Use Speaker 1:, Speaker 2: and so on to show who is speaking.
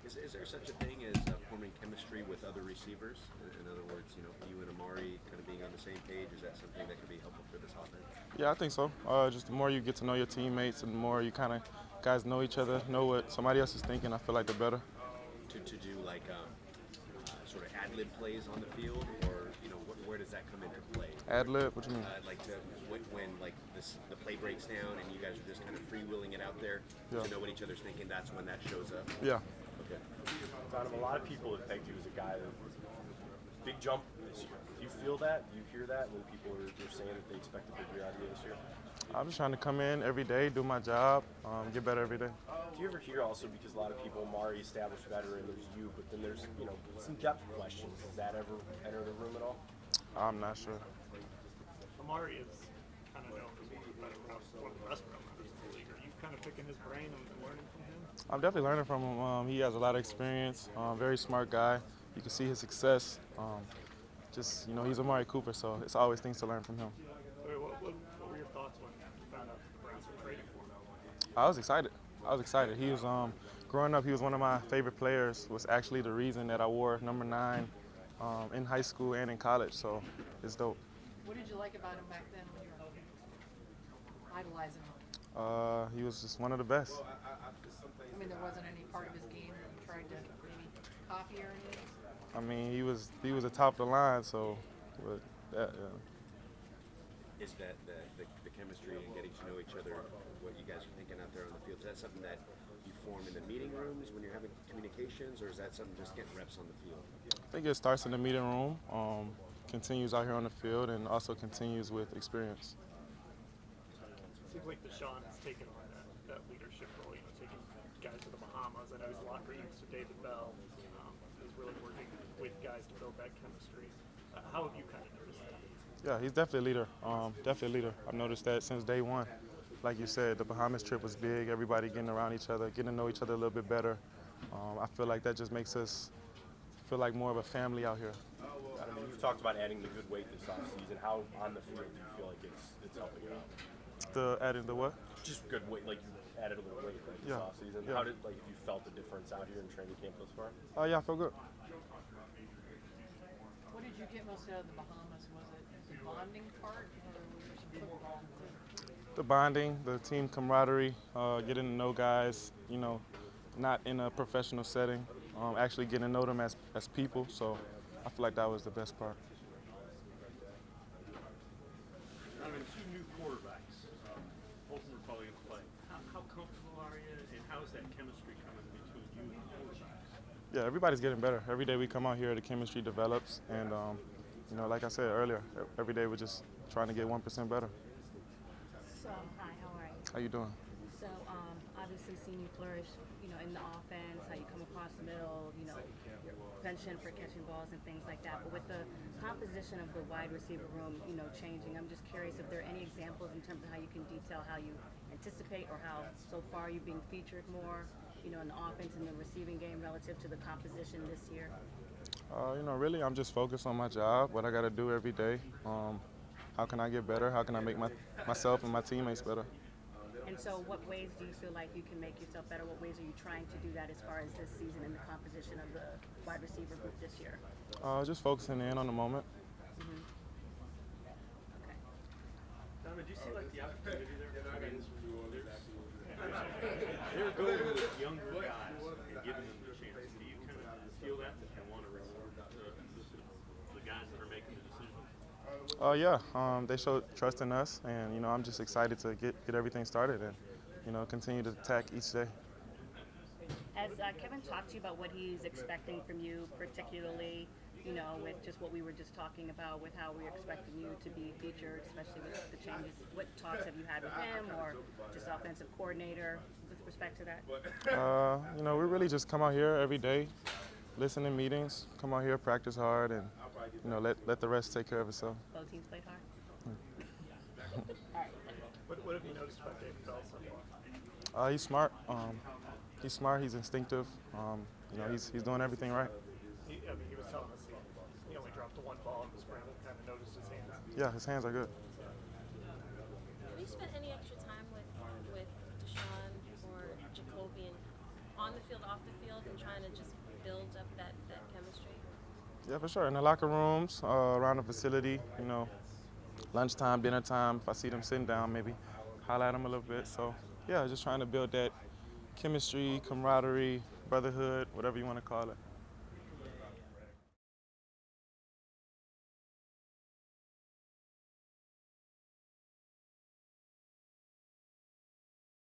Speaker 1: Is there such a thing as forming chemistry with other receivers? In other words, you and Amari kind of being on the same page, is that something that could be helpful for this offense?
Speaker 2: Yeah, I think so. Just the more you get to know your teammates and the more you kind of guys know each other, know what somebody else is thinking, I feel like the better.
Speaker 1: To do like sort of ad lib plays on the field, or where does that come into play?
Speaker 2: Ad lib, what you mean?
Speaker 1: Like when like the play breaks down and you guys are just kind of freewheeling it out there
Speaker 2: Yeah.
Speaker 1: to know what each other's thinking. That's when that shows up.
Speaker 2: Yeah.
Speaker 1: Okay.
Speaker 3: Donovan, a lot of people have pegged you as a guy that big jump this year. Do you feel that? Do you hear that when people are saying that they expect a big year out of you this year?
Speaker 2: I'm just trying to come in every day, do my job, get better every day.
Speaker 3: Do you ever hear also, because a lot of people, Amari, established veteran, there's you, but then there's, some depth questions. Does that ever enter the room at all?
Speaker 2: I'm not sure.
Speaker 4: Amari is kind of known as one of the best runners in the league. Are you kind of picking his brain and learning from him?
Speaker 2: I'm definitely learning from him. He has a lot of experience, very smart guy. You can see his success. He's Amari Cooper, so it's always things to learn from him.
Speaker 4: What were your thoughts when you found out that the Browns were trading for him?
Speaker 2: I was excited. He was growing up. He was one of my favorite players. Was actually the reason that I wore number 9 in high school and in college. So it's dope.
Speaker 5: What did you like about him back then when you were idolizing him?
Speaker 2: He was just one of the best.
Speaker 5: I mean, there wasn't any part of his game that you tried to maybe copy or anything?
Speaker 2: I mean, he was atop the line. So, but that.
Speaker 1: Is that the chemistry and getting to know each other, what you guys are thinking out there on the field, is that something that you form in the meeting rooms when you're having communications, or is that something just getting reps on the field?
Speaker 2: I think it starts in the meeting room, continues out here on the field, and also continues with experience.
Speaker 4: It seems like Deshaun has taken on that leadership role, taking guys to the Bahamas. I know he's a lot next to David Bell. He's really working with guys to build that chemistry. How have you kind of noticed that?
Speaker 2: Yeah, he's definitely a leader. I've noticed that since day one. Like you said, the Bahamas trip was big. Everybody getting around each other, getting to know each other a little bit better. I feel like that just makes us feel like more of a family out here.
Speaker 3: I mean, you've talked about adding the good weight this offseason. How on the field do you feel like it's helping you out?
Speaker 2: Adding the what?
Speaker 3: Just good weight, like you added a little weight this offseason.
Speaker 2: Yeah.
Speaker 3: How did have you felt the difference out here in training camp thus far?
Speaker 2: Yeah, I feel good.
Speaker 5: What did you get most out of the Bahamas? Was it the bonding part, or was there some football too?
Speaker 2: The bonding, the team camaraderie, getting to know guys, not in a professional setting, actually getting to know them as people. So I feel like that was the best part.
Speaker 6: I mean, 2 new quarterbacks, both of them are probably going to play. How comfortable are you, and how is that chemistry coming between you and the quarterbacks?
Speaker 2: Yeah, everybody's getting better. Every day we come out here, the chemistry develops, and like I said earlier, every day we're just trying to get 1% better.
Speaker 7: So, hi, how are you?
Speaker 2: How you doing?
Speaker 7: So, obviously seeing you flourish, in the offense, how you come across the middle, penchant for catching balls and things like that. But with the composition of the wide receiver room, changing, I'm just curious if there are any examples in terms of how you can detail how you anticipate or how so far you're being featured more, in the offense and the receiving game relative to the composition this year.
Speaker 2: Really, I'm just focused on my job, what I got to do every day. How can I get better? How can I make myself and my teammates better?
Speaker 7: And so what ways do you feel like you can make yourself better? What ways are you trying to do that as far as this season and the composition of the wide receiver group this year?
Speaker 2: Just focusing in on the moment.
Speaker 7: Okay.
Speaker 6: Donovan, do you see the opportunity there? I mean, they're going with younger guys and giving them the chance. Do you kind of feel that you want to reward the guys that are making the decision?
Speaker 2: They showed trust in us, and I'm just excited to get everything started and continue to attack each day.
Speaker 7: As Kevin talked to you about what he's expecting from you, particularly, with just what we were just talking about, with how we're expecting you to be featured, especially with the changes, what talks have you had with him or just offensive coordinator with respect to that?
Speaker 2: We really just come out here every day, listen to meetings, come out here, practice hard, and let the rest take care of itself.
Speaker 7: Both teams played hard?
Speaker 4: What have you noticed about David Bell so far?
Speaker 2: He's smart. He's smart. He's instinctive. He's doing everything right.
Speaker 4: He was telling us he only dropped the 1 ball in the spring and kind of noticed his hands.
Speaker 2: Yeah, his hands are good.
Speaker 8: Have you spent any extra time with Deshaun or Jacoby on the field, off the field, and trying to just
Speaker 2: Yeah, for sure. In the locker rooms, around the facility, you know, lunchtime, dinner time, if I see them sitting down, maybe highlight them a little bit. So, yeah, just trying to build that chemistry, camaraderie, brotherhood, whatever you want to call it.